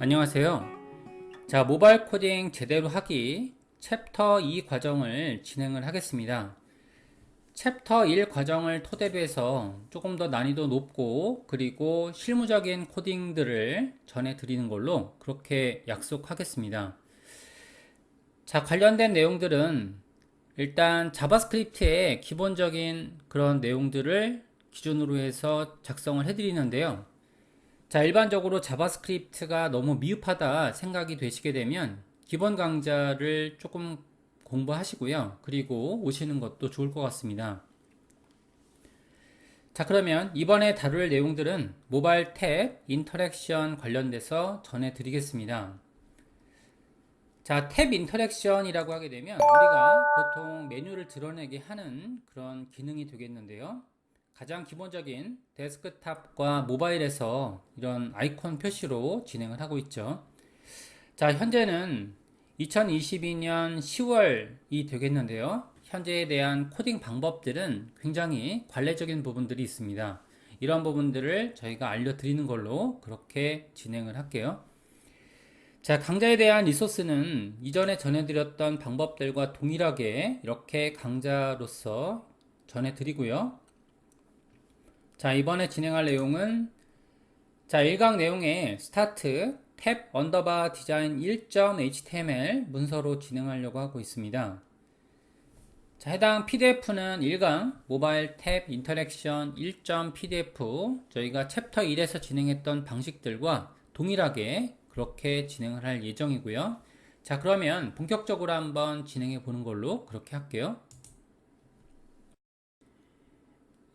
안녕하세요. 자, 모바일 코딩 제대로 하기 챕터 2 과정을 진행을 하겠습니다. 챕터 1 과정을 토대로 해서 조금 더 난이도 높고 그리고 실무적인 코딩들을 전해드리는 걸로 그렇게 약속하겠습니다. 자, 관련된 내용들은 일단 자바스크립트의 기본적인 그런 내용들을 기준으로 해서 작성을 해드리는데요. 자, 일반적으로 자바스크립트가 너무 미흡하다 생각이 되시게 되면 기본 강좌를 조금 공부하시고요. 그리고 오시는 것도 좋을 것 같습니다. 자, 그러면 이번에 다룰 내용들은 모바일 탭 인터랙션 관련돼서 전해드리겠습니다. 자, 탭 인터랙션이라고 하게 되면 우리가 보통 메뉴를 드러내게 하는 그런 기능이 되겠는데요. 가장 기본적인 데스크탑과 모바일에서 이런 아이콘 표시로 진행을 하고 있죠. 자, 현재는 2022년 10월이 되겠는데요. 현재에 대한 코딩 방법들은 굉장히 관례적인 부분들이 있습니다. 이런 부분들을 저희가 알려드리는 걸로 그렇게 진행을 할게요. 자, 강좌에 대한 리소스는 이전에 전해드렸던 방법들과 동일하게 이렇게 강좌로서 전해드리고요. 자, 이번에 진행할 내용은 1강 내용의 스타트 탭 언더바 디자인 1.html 문서로 진행하려고 하고 있습니다. 자, 해당 PDF는 1강 모바일 탭 인터랙션 1.pdf 저희가 챕터 1에서 진행했던 방식들과 동일하게 그렇게 진행을 할 예정이고요. 자, 그러면 본격적으로 한번 진행해 보는 걸로 그렇게 할게요.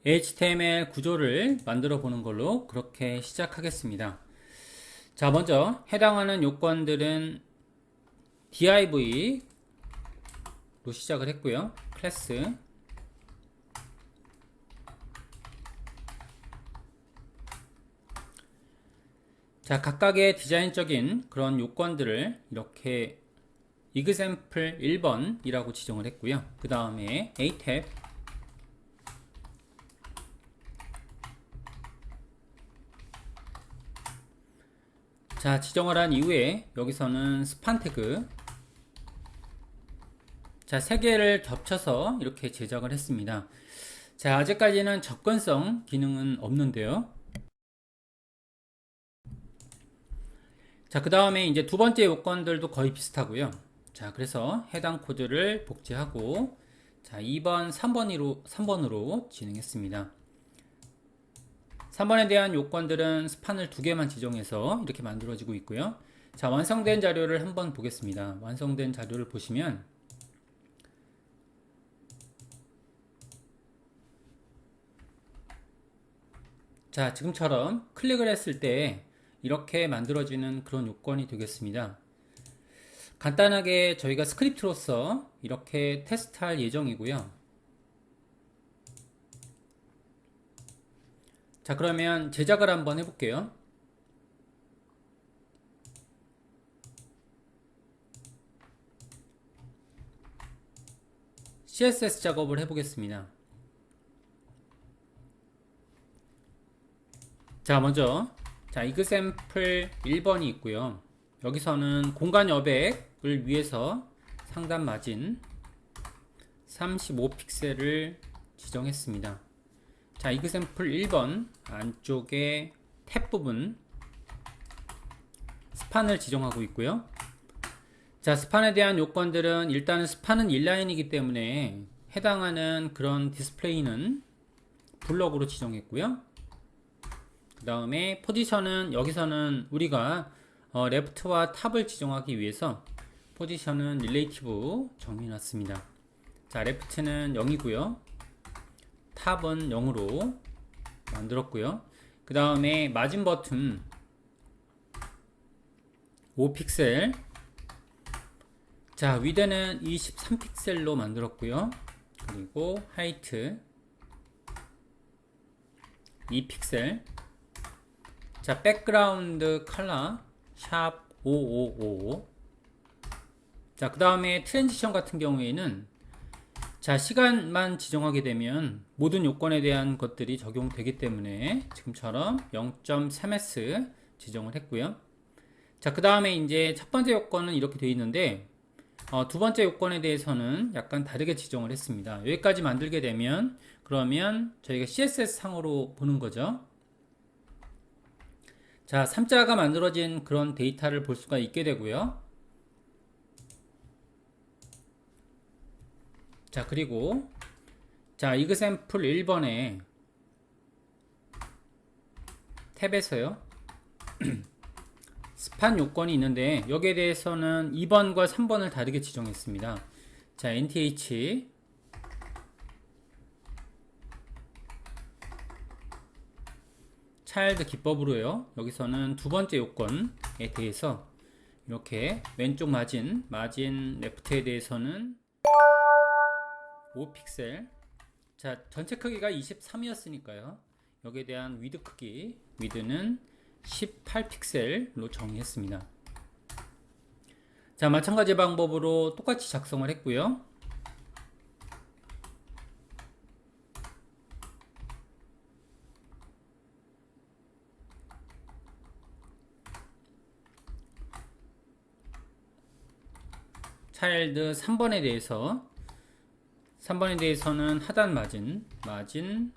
HTML 구조를 만들어 보는 걸로 그렇게 시작하겠습니다. 자, 먼저 해당하는 요건들은 div로 시작을 했고요. 클래스 자, 각각의 디자인적인 그런 요건들을 이렇게 example 1번이라고 지정을 했고요. 그 다음에 a탭 자, 지정을 한 이후에 여기서는 스판 태그 자, 3개를 겹쳐서 이렇게 제작을 했습니다. 자, 아직까지는 접근성 기능은 없는데요. 자, 그 다음에 이제 두 번째 요건들도 거의 비슷하고요. 자, 그래서 해당 코드를 복제하고 자, 2번, 3번으로 진행했습니다. 3번에 대한 요건들은 스판을 2개만 지정해서 이렇게 만들어지고 있고요. 자, 완성된 자료를 한번 보겠습니다. 완성된 자료를 보시면 자, 지금처럼 클릭을 했을 때 이렇게 만들어지는 그런 요건이 되겠습니다. 간단하게 저희가 스크립트로서 이렇게 테스트할 예정이고요. 자, 그러면 제작을 한번 해볼게요. CSS 작업을 해보겠습니다. 자, 먼저 example 1번이 있고요. 여기서는 공간 여백을 위해서 상단 마진 35픽셀을 지정했습니다. 자, example 1번 안쪽에 탭 부분 스판을 지정하고 있고요. 자, 스판에 대한 요건들은 일단은 스판은 인라인이기 때문에 해당하는 그런 디스플레이는 블럭으로 지정했고요. 그 다음에 포지션은 여기서는 우리가 레프트와 탑을 지정하기 위해서 포지션은 릴레이티브 정해놨습니다. 자, 레프트는 0이고요. 탑은 0으로 만들었고요. 그 다음에 마진 버튼 5픽셀 자, 위드는 23픽셀로 만들었고요. 그리고 하이트 2픽셀 자, 백그라운드 컬러 샵 5555 자, 그 다음에 트랜지션 같은 경우에는 자, 시간만 지정하게 되면 모든 요건에 대한 것들이 적용되기 때문에 지금처럼 0.3s 지정을 했고요. 자, 그 다음에 이제 첫 번째 요건은 이렇게 되어 있는데, 두 번째 요건에 대해서는 약간 다르게 지정을 했습니다. 여기까지 만들게 되면, 그러면 저희가 CSS 상으로 보는 거죠. 자, 3자가 만들어진 그런 데이터를 볼 수가 있게 되고요. 자, 그리고, 자, example 1번에 탭에서요. 스판 요건이 있는데 여기에 대해서는 2번과 3번을 다르게 지정했습니다. 자, nth 차일드 기법으로요. 여기서는 두 번째 요건에 대해서 이렇게 왼쪽 마진 레프트에 대해서는 5픽셀. 자, 전체 크기가 23이었으니까요. 여기에 대한 위드 크기, 위드는 18픽셀로 정의했습니다. 자, 마찬가지 방법으로 똑같이 작성을 했고요. 차일드 3번에 대해서는 하단 마진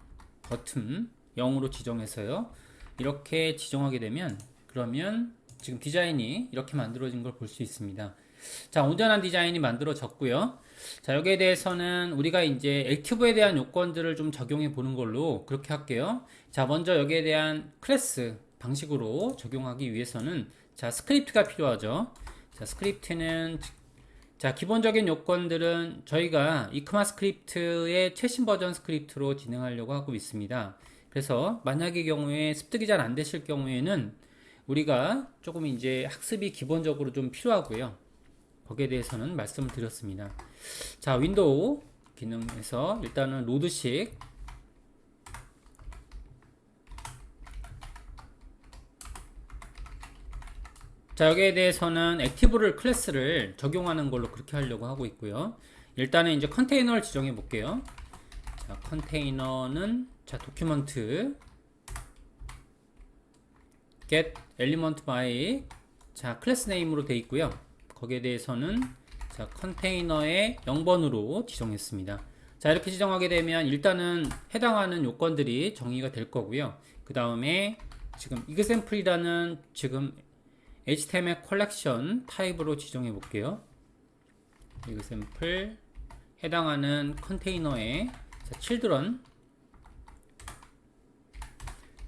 버튼 0으로 지정해서요. 이렇게 지정하게 되면 그러면 지금 디자인이 이렇게 만들어진 걸 볼 수 있습니다. 자, 온전한 디자인이 만들어졌고요. 자, 여기에 대해서는 우리가 이제 액티브에 대한 요건들을 좀 적용해 보는 걸로 그렇게 할게요. 자, 먼저 여기에 대한 클래스 방식으로 적용하기 위해서는 자, 스크립트가 필요하죠. 자, 스크립트는 자, 기본적인 요건들은 저희가 이크마스크립트의 최신 버전 스크립트로 진행하려고 하고 있습니다. 그래서 만약의 경우에 습득이 잘 안 되실 경우에는 우리가 조금 이제 학습이 기본적으로 좀 필요하고요. 거기에 대해서는 말씀을 드렸습니다. 자, 윈도우 기능에서 일단은 로드식 자, 여기에 대해서는 액티브를 클래스를 적용하는 걸로 그렇게 하려고 하고 있고요. 일단은 이제 컨테이너를 지정해 볼게요. 자, 컨테이너는 자, 도큐먼트 get element by 자, 클래스 네임으로 되어 있고요. 거기에 대해서는 자, 컨테이너의 0번으로 지정했습니다. 자, 이렇게 지정하게 되면 일단은 해당하는 요건들이 정의가 될 거고요. 그 다음에 지금 example이라는 지금 HTML 컬렉션 타입으로 지정해 볼게요. example 해당하는 컨테이너에 자, children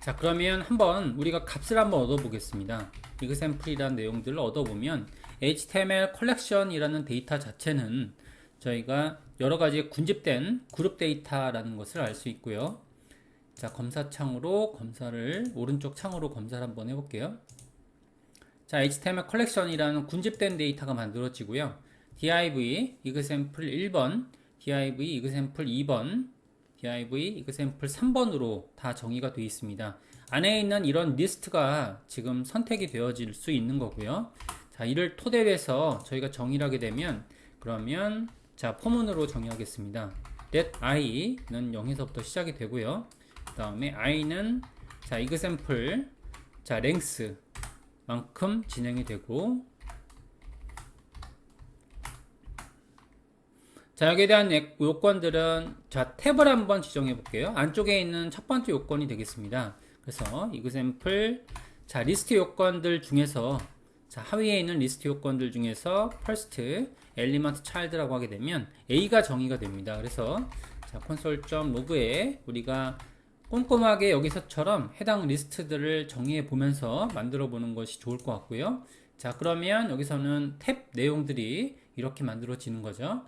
자, 그러면 한번 우리가 값을 한번 얻어 보겠습니다. example이라는 내용들을 얻어 보면 HTML 컬렉션이라는 데이터 자체는 저희가 여러 가지 군집된 그룹 데이터라는 것을 알 수 있고요. 자, 검사창으로 오른쪽 창으로 검사를 한번 해볼게요. 자, HTML 컬렉션이라는 군집된 데이터가 만들어지고요. div example 1번, div example 2번, div example 3번으로 다 정의가 되어 있습니다. 안에 있는 이런 리스트가 지금 선택이 되어질 수 있는 거고요. 자, 이를 토대로 해서 저희가 정의를 하게 되면 그러면 자, 포문으로 정의하겠습니다. let i는 0에서부터 시작이 되고요. 그 다음에 i는 자, example 자, length 만큼 진행이 되고 자, 여기에 대한 요건들은 자, 탭을 한번 지정해 볼게요. 안쪽에 있는 첫 번째 요건이 되겠습니다. 그래서 example 자, 리스트 요건들 중에서 자, 하위에 있는 리스트 요건들 중에서 first element child라고 하게 되면 A가 정의가 됩니다. 그래서 자, console.log에 우리가 꼼꼼하게 여기서처럼 해당 리스트들을 정의해 보면서 만들어 보는 것이 좋을 것 같고요. 자, 그러면 여기서는 탭 내용들이 이렇게 만들어지는 거죠.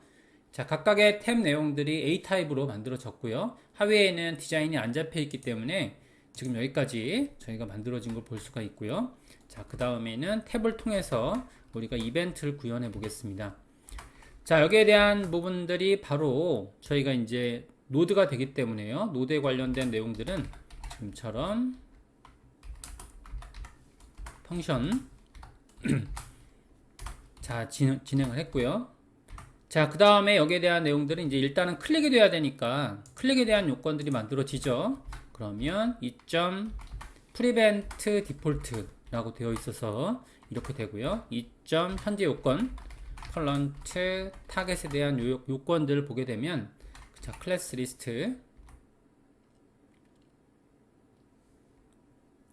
자, 각각의 탭 내용들이 A 타입으로 만들어졌고요. 하위에는 디자인이 안 잡혀 있기 때문에 지금 여기까지 저희가 만들어진 걸 볼 수가 있고요. 자, 그 다음에는 탭을 통해서 우리가 이벤트를 구현해 보겠습니다. 자, 여기에 대한 부분들이 바로 저희가 이제 노드가 되기 때문에요. 노드에 관련된 내용들은 지금처럼 펑션 자, 진행을 했고요. 자, 그 다음에 여기에 대한 내용들은 이제 일단은 클릭이 돼야 되니까 클릭에 대한 요건들이 만들어지죠. 그러면 prevent default 라고 되어 있어서 이렇게 되고요. 이점 현재 요건 컬런트 타겟에 대한 요건들을 보게 되면 자, 클래스 리스트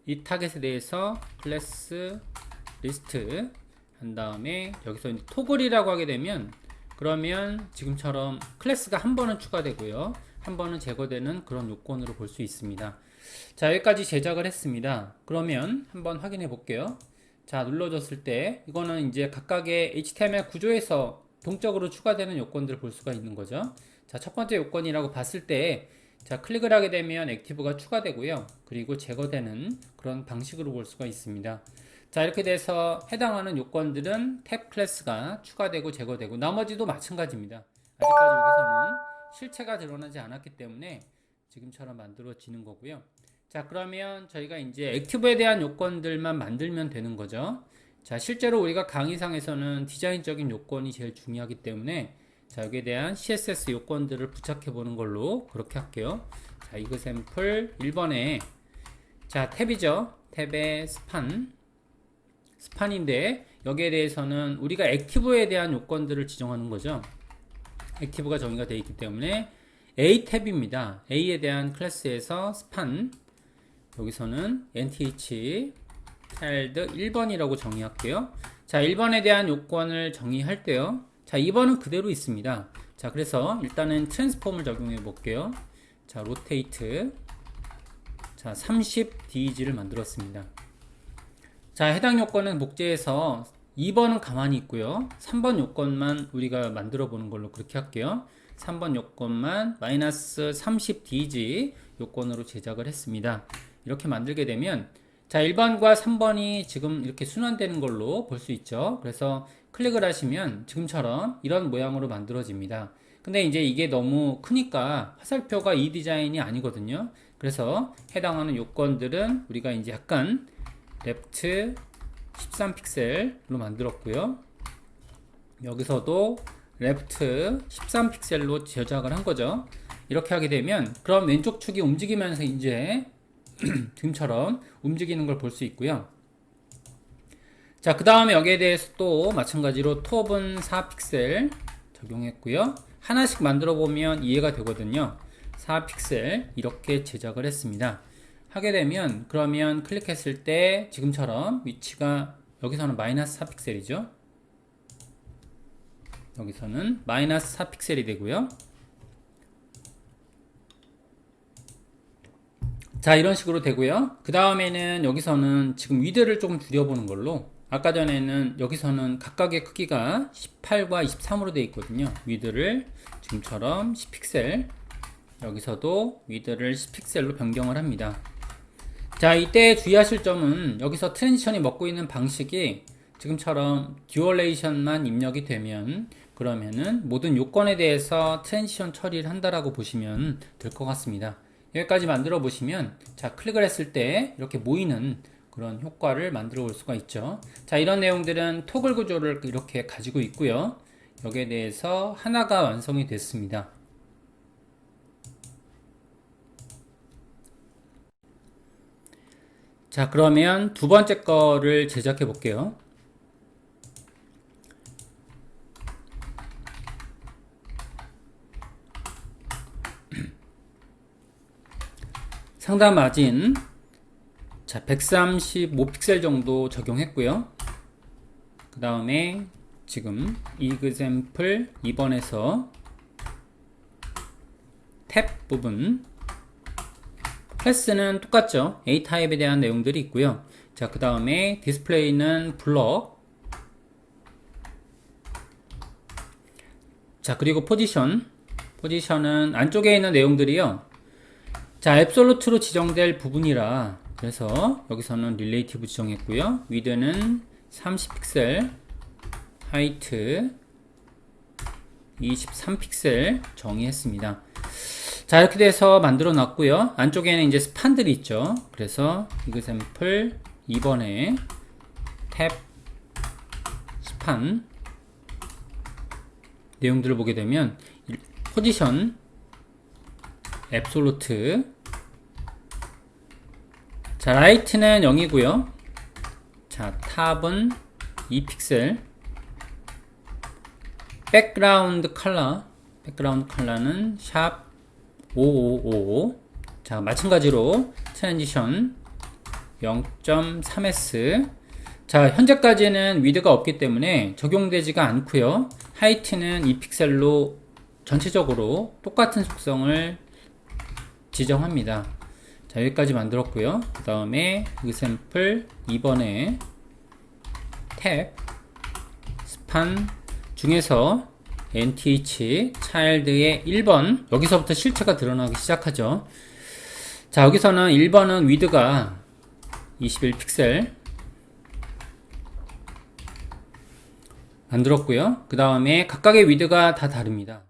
이 타겟에 대해서 클래스 리스트 한 다음에 여기서 이제 토글이라고 하게 되면 그러면 지금처럼 클래스가 한 번은 추가되고요. 한 번은 제거되는 그런 요건으로 볼 수 있습니다. 자, 여기까지 제작을 했습니다. 그러면 한번 확인해 볼게요. 자, 눌러줬을 때 이거는 이제 각각의 HTML 구조에서 동적으로 추가되는 요건들을 볼 수가 있는 거죠. 자, 첫 번째 요건이라고 봤을 때 자, 클릭을 하게 되면 액티브가 추가되고요. 그리고 제거되는 그런 방식으로 볼 수가 있습니다. 자, 이렇게 돼서 해당하는 요건들은 탭 클래스가 추가되고 제거되고 나머지도 마찬가지입니다. 아직까지 여기서는 실체가 드러나지 않았기 때문에 지금처럼 만들어지는 거고요. 자, 그러면 저희가 이제 액티브에 대한 요건들만 만들면 되는 거죠. 자, 실제로 우리가 강의상에서는 디자인적인 요건이 제일 중요하기 때문에 자, 여기에 대한 CSS 요건들을 부착해 보는 걸로 그렇게 할게요. 자, 이그샘플 1번에 자, 탭이죠. 탭에 스판인데 여기에 대해서는 우리가 액티브에 대한 요건들을 지정하는 거죠. 액티브가 정의가 되어 있기 때문에 A 탭입니다. A에 대한 클래스에서 스판 여기서는 nth child 1번이라고 정의할게요. 자, 1번에 대한 요건을 정의할 때요. 자, 2번은 그대로 있습니다. 자, 그래서 일단은 트랜스폼을 적용해 볼게요. 자, rotate 자, 30dg를 만들었습니다. 자, 해당 요건은 목재에서 2번은 가만히 있고요. 3번 요건만 우리가 만들어 보는 걸로 그렇게 할게요. 3번 요건만 마이너스 30dg 요건으로 제작을 했습니다. 이렇게 만들게 되면 자, 1번과 3번이 지금 이렇게 순환되는 걸로 볼 수 있죠. 그래서 클릭을 하시면 지금처럼 이런 모양으로 만들어집니다. 근데 이제 이게 너무 크니까 화살표가 이 디자인이 아니거든요. 그래서 해당하는 요건들은 우리가 이제 약간 랩트 13픽셀로 만들었고요. 여기서도 랩트 13픽셀로 제작을 한 거죠. 이렇게 하게 되면 그럼 왼쪽 축이 움직이면서 이제 지금처럼 움직이는 걸 볼 수 있고요. 자, 그 다음에 여기에 대해서 또 마찬가지로 톱은 4픽셀 적용했고요. 하나씩 만들어 보면 이해가 되거든요. 4픽셀 이렇게 제작을 했습니다. 하게 되면 그러면 클릭했을 때 지금처럼 위치가 여기서는 마이너스 4픽셀이죠. 여기서는 마이너스 4픽셀이 되고요. 자, 이런 식으로 되고요. 그 다음에는 여기서는 지금 위드를 조금 줄여보는 걸로 아까 전에는 여기서는 각각의 크기가 18과 23으로 되어 있거든요. 위드를 지금처럼 10픽셀 여기서도 위드를 10픽셀로 변경을 합니다. 자, 이때 주의하실 점은 여기서 트랜지션이 먹고 있는 방식이 지금처럼 듀얼레이션만 입력이 되면 그러면은 모든 요건에 대해서 트랜지션 처리를 한다라고 보시면 될 것 같습니다. 여기까지 만들어 보시면 자, 클릭을 했을 때 이렇게 모이는 그런 효과를 만들어 볼 수가 있죠. 자, 이런 내용들은 토글 구조를 이렇게 가지고 있고요. 여기에 대해서 하나가 완성이 됐습니다. 자, 그러면 두 번째 거를 제작해 볼게요. 상단 마진 자, 135픽셀 정도 적용했고요. 그 다음에 지금 example 2번에서 탭 부분 클래스는 똑같죠. A타입에 대한 내용들이 있고요. 자, 그 다음에 디스플레이는 블럭 자, 그리고 포지션은 안쪽에 있는 내용들이요. 자, 앱솔루트로 지정될 부분이라 그래서 여기서는 릴레이티브 지정했고요. 위드는 30픽셀 하이트 23픽셀 정의했습니다. 자, 이렇게 돼서 만들어 놨고요. 안쪽에는 이제 스판들이 있죠. 그래서 example 2번에 탭 스판 내용들을 보게 되면 포지션 앱솔루트 자, 라이트는 0이고요. 자, 탑은 2픽셀. 백그라운드 컬러는 샵 5555. 자, 마찬가지로 트랜지션 0.3s. 자, 현재까지는 위드가 없기 때문에 적용되지가 않고요. 하이트는 2픽셀로 전체적으로 똑같은 속성을 지정합니다. 자, 여기까지 만들었고요. 그 다음에 example 2번에 탭 스판 중에서 nth child의 1번, 여기서부터 실체가 드러나기 시작하죠. 자, 여기서는 1번은 위드가 21픽셀 만들었고요. 그 다음에 각각의 위드가 다 다릅니다.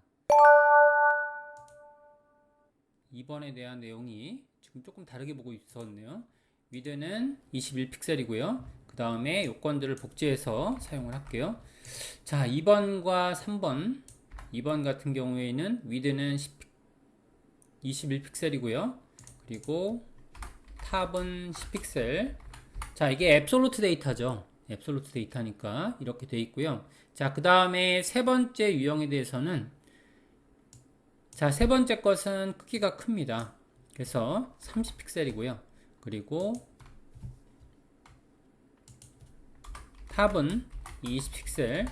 2번에 대한 내용이 지금 조금 다르게 보고 있었네요. 위드는 21픽셀이고요. 그 다음에 요건들을 복제해서 사용을 할게요. 자, 2번과 3번. 2번 같은 경우에는 위드는 21픽셀이고요. 그리고 탑은 10픽셀. 자, 이게 앱솔루트 데이터죠. 앱솔루트 데이터니까 이렇게 돼 있고요. 자, 그 다음에 세 번째 유형에 대해서는, 자, 세 번째 것은 크기가 큽니다. 그래서 30픽셀이고요. 그리고 탑은 20픽셀.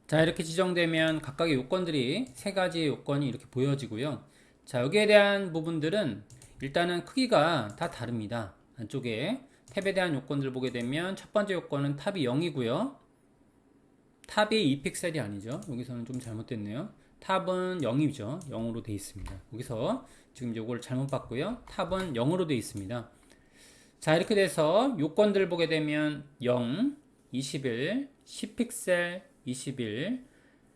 자, 이렇게 지정되면 각각의 요건들이, 세 가지의 요건이 이렇게 보여지고요. 자, 여기에 대한 부분들은 일단은 크기가 다 다릅니다. 안쪽에 탭에 대한 요건들 보게 되면 첫 번째 요건은 탑이 0이고요. 탑이 2픽셀이 아니죠. 여기서는 좀 잘못됐네요. 탑은 0이죠. 0으로 되어 있습니다. 여기서 지금 요걸 잘못 봤고요. 탑은 0으로 되어 있습니다. 자, 이렇게 돼서 요건들 보게 되면 0, 21, 10픽셀, 21,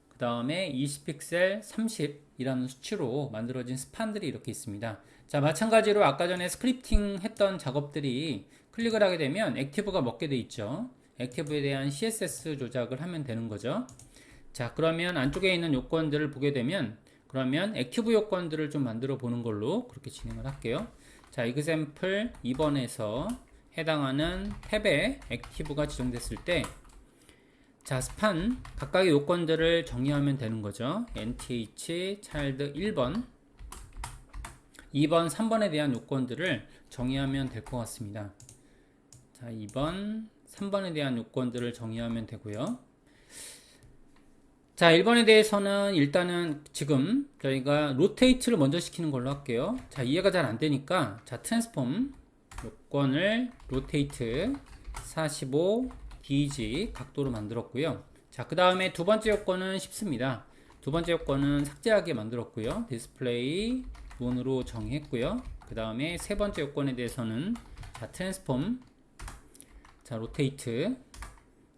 그 다음에 20픽셀, 30이라는 수치로 만들어진 스판들이 이렇게 있습니다. 자, 마찬가지로 아까 전에 스크립팅 했던 작업들이 클릭을 하게 되면 액티브가 먹게 돼 있죠. 액티브에 대한 CSS 조작을 하면 되는 거죠. 자, 그러면 안쪽에 있는 요건들을 보게 되면, 그러면 액티브 요건들을 좀 만들어 보는 걸로 그렇게 진행을 할게요. 자, example 2번에서 해당하는 탭에 액티브가 지정됐을 때, 자, 스판 각각의 요건들을 정의하면 되는 거죠. nth child 1번, 2번, 3번에 대한 요건들을 정의하면 될 것 같습니다. 자, 2번, 3번에 대한 요건들을 정의하면 되고요. 자, 1번에 대해서는 일단은 지금 저희가 로테이트를 먼저 시키는 걸로 할게요. 자, 이해가 잘 안 되니까, 자, 트랜스폼 요건을 로테이트 45 DG 각도로 만들었고요. 자, 그 다음에 두 번째 요건은 쉽습니다. 두 번째 요건은 삭제하게 만들었고요. 디스플레이 논으로 정의했고요. 그 다음에 세 번째 요건에 대해서는, 자, 트랜스폼, 자, 로테이트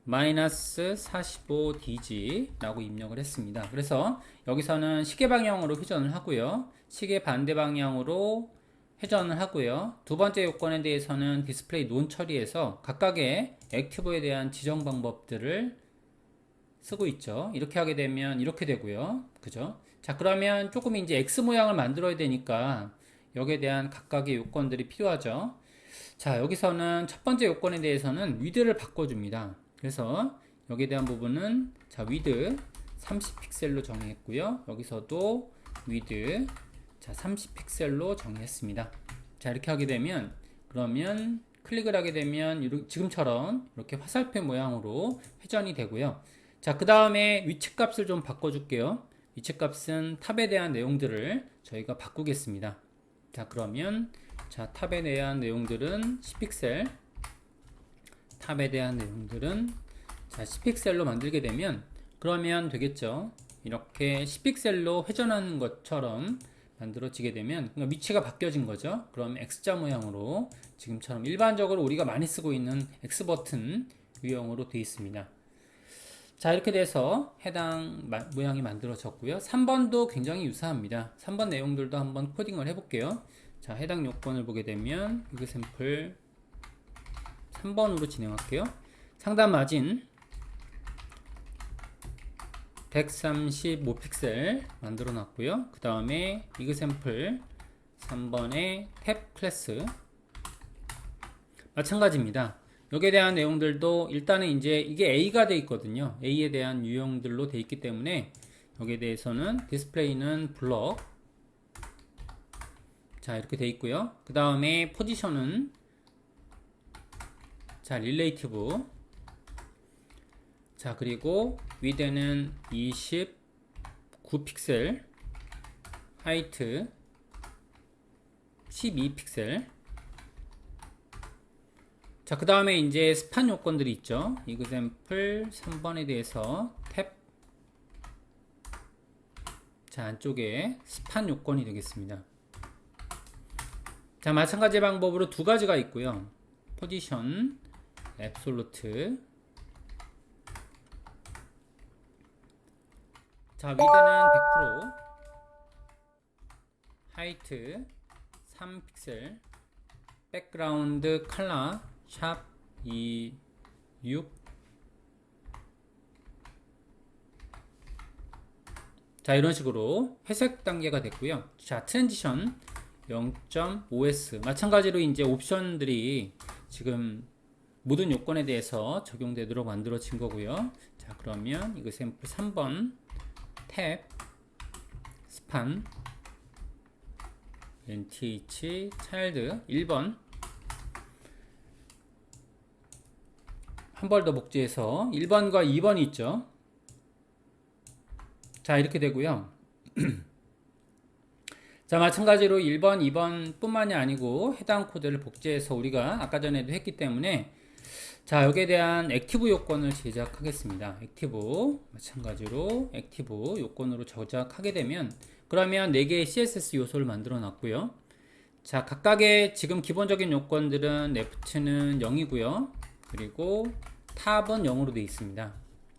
마이너스 45dg 라고 입력을 했습니다. 그래서 여기서는 시계 방향으로 회전을 하고요. 시계 반대 방향으로 회전을 하고요. 두 번째 요건에 대해서는 디스플레이 논 처리해서 각각의 액티브에 대한 지정 방법들을 쓰고 있죠. 이렇게 하게 되면 이렇게 되고요. 그죠? 자, 그러면 조금 이제 X 모양을 만들어야 되니까 여기에 대한 각각의 요건들이 필요하죠. 자, 여기서는 첫 번째 요건에 대해서는 위드를 바꿔줍니다. 그래서 여기에 대한 부분은, 자, 위드 30픽셀로 정의했고요. 여기서도 위드, 자, 30픽셀로 정의했습니다. 자, 이렇게 하게 되면, 그러면 클릭을 하게 되면 지금처럼 이렇게 화살표 모양으로 회전이 되고요. 자, 그 다음에 위치값을 좀 바꿔줄게요. 위치값은 탑에 대한 내용들을 저희가 바꾸겠습니다. 자, 그러면, 자, 탑에 대한 내용들은 10픽셀, 탑에 대한 내용들은, 자, 10픽셀로 만들게 되면, 그러면 되겠죠. 이렇게 10픽셀로 회전하는 것처럼 만들어지게 되면, 그러니까 위치가 바뀌어진 거죠. 그럼 X자 모양으로 지금처럼 일반적으로 우리가 많이 쓰고 있는 X버튼 유형으로 되어 있습니다. 자, 이렇게 돼서 해당 모양이 만들어졌고요. 3번도 굉장히 유사합니다. 3번 내용들도 한번 코딩을 해볼게요. 자, 해당 요건을 보게 되면 example 3번으로 진행할게요. 상단 마진 135픽셀 만들어 놨고요. 그 다음에 example 3번의 탭 클래스 마찬가지입니다. 여기에 대한 내용들도 일단은 이제 이게 A가 돼 있거든요. A에 대한 유형들로 돼 있기 때문에 여기에 대해서는 디스플레이는 블럭, 자 이렇게 돼 있고요. 그 다음에 포지션은 자 릴레이티브, 자 그리고 위드는 29픽셀, 하이트 12픽셀. 자, 그 다음에 이제 스판 요건들이 있죠. example 3번에 대해서 탭. 자, 안쪽에 스판 요건이 되겠습니다. 자, 마찬가지 방법으로 두 가지가 있고요. 포지션, 앱솔루트. 자, 위드는 100%, 하이트 3픽셀, 백그라운드 컬러 샵 26. 자 이런 식으로 회색 단계가 됐고요. 자 트랜지션 0.5s 마찬가지로 이제 옵션들이 지금 모든 요건에 대해서 적용되도록 만들어진 거고요. 자 그러면 이거 샘플 3번 탭 스판 NTH 차일드 1번 한 번 더 복제해서 1번과 2번이 있죠. 자 이렇게 되고요. 자 마찬가지로 1번 2번 뿐만이 아니고 해당 코드를 복제해서 우리가 아까 전에도 했기 때문에 자 여기에 대한 액티브 요건을 제작하겠습니다. 액티브 마찬가지로 액티브 요건으로 저작하게 되면 그러면 4개의 CSS 요소를 만들어 놨고요. 자 각각의 지금 기본적인 요건들은 left는 0이고요. 그리고 탑은 0으로 되어 있습니다.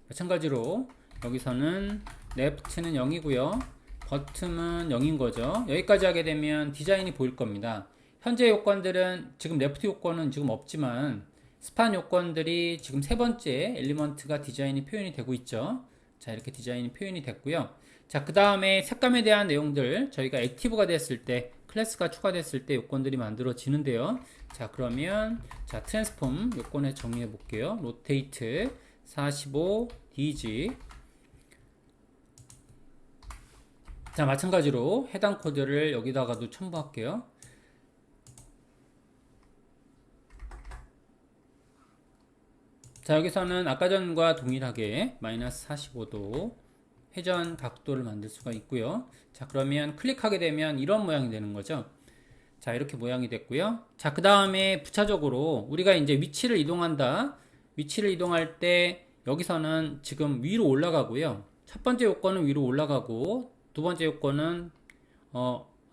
마찬가지로 여기서는 left는 0이고요. bottom은 0인 거죠. 여기까지 하게 되면 디자인이 보일 겁니다. 현재 요건들은 지금 left 요건은 지금 없지만 스판 요건들이 지금 세 번째 엘리먼트가 디자인이 표현이 되고 있죠. 자 이렇게 디자인이 표현이 됐고요. 자 그 다음에 색감에 대한 내용들 저희가 액티브가 됐을 때 클래스가 추가됐을 때 요건들이 만들어지는데요. 자 그러면 자 트랜스폼 요건에 정의해 볼게요. 로테이트 45 DG. 자 마찬가지로 해당 코드를 여기다가도 첨부할게요. 자 여기서는 아까 전과 동일하게 마이너스 45도 회전 각도를 만들 수가 있고요. 자 그러면 클릭하게 되면 이런 모양이 되는 거죠. 자 이렇게 모양이 됐고요. 자 그 다음에 부차적으로 우리가 이제 위치를 이동한다. 위치를 이동할 때 여기서는 지금 위로 올라가고요. 첫 번째 요건은 위로 올라가고 두 번째 요건은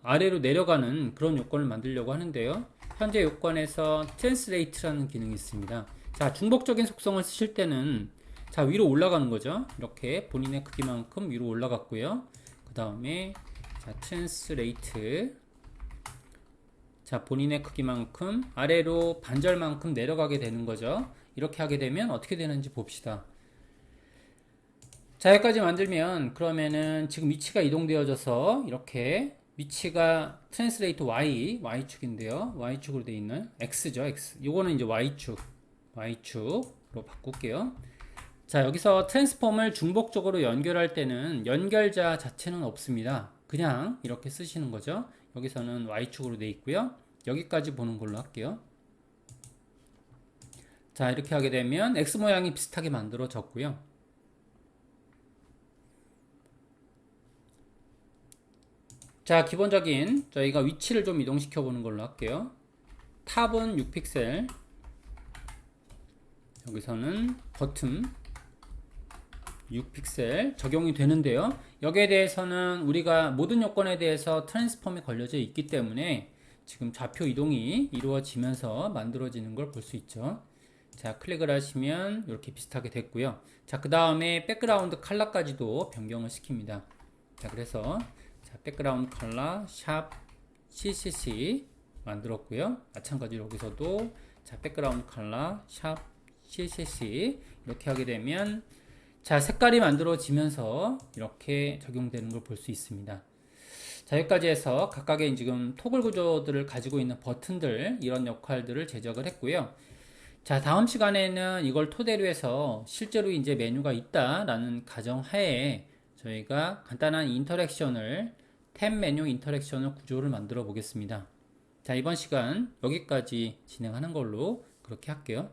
아래로 내려가는 그런 요건을 만들려고 하는데요. 현재 요건에서 트랜스레이트라는 기능이 있습니다. 자 중복적인 속성을 쓰실 때는 자 위로 올라가는 거죠. 이렇게 본인의 크기만큼 위로 올라갔고요. 그 다음에 자 트랜스레이트 자 본인의 크기만큼 아래로 반절만큼 내려가게 되는 거죠. 이렇게 하게 되면 어떻게 되는지 봅시다. 자 여기까지 만들면 그러면은 지금 위치가 이동되어져서 이렇게 위치가 트랜스레이트 Y축인데요. Y축으로 되어 있는 X죠. X. 요거는 이제 Y축으로 바꿀게요. 자 여기서 트랜스폼을 중복적으로 연결할 때는 연결자 자체는 없습니다. 그냥 이렇게 쓰시는 거죠. 여기서는 Y축으로 되어 있고요. 여기까지 보는 걸로 할게요. 자 이렇게 하게 되면 X 모양이 비슷하게 만들어졌고요. 자 기본적인 저희가 위치를 좀 이동시켜 보는 걸로 할게요. 탑은 6픽셀, 여기서는 버튼 6픽셀 적용이 되는데요. 여기에 대해서는 우리가 모든 요건에 대해서 트랜스폼이 걸려져 있기 때문에 지금 좌표 이동이 이루어지면서 만들어지는 걸 볼 수 있죠. 자 클릭을 하시면 이렇게 비슷하게 됐고요. 자 그 다음에 백그라운드 컬러까지도 변경을 시킵니다. 자 그래서 자 백그라운드 컬러 샵 CCC 만들었고요. 마찬가지로 여기서도 자 백그라운드 컬러 샵 CCC 이렇게 하게 되면 자 색깔이 만들어지면서 이렇게 적용되는 걸 볼 수 있습니다. 자 여기까지 해서 각각의 지금 토글 구조들을 가지고 있는 버튼들 이런 역할들을 제작을 했고요. 자, 다음 시간에는 이걸 토대로 해서 실제로 이제 메뉴가 있다라는 가정하에 저희가 간단한 인터랙션을 탭 메뉴 인터랙션을 구조를 만들어 보겠습니다. 자, 이번 시간 여기까지 진행하는 걸로 그렇게 할게요.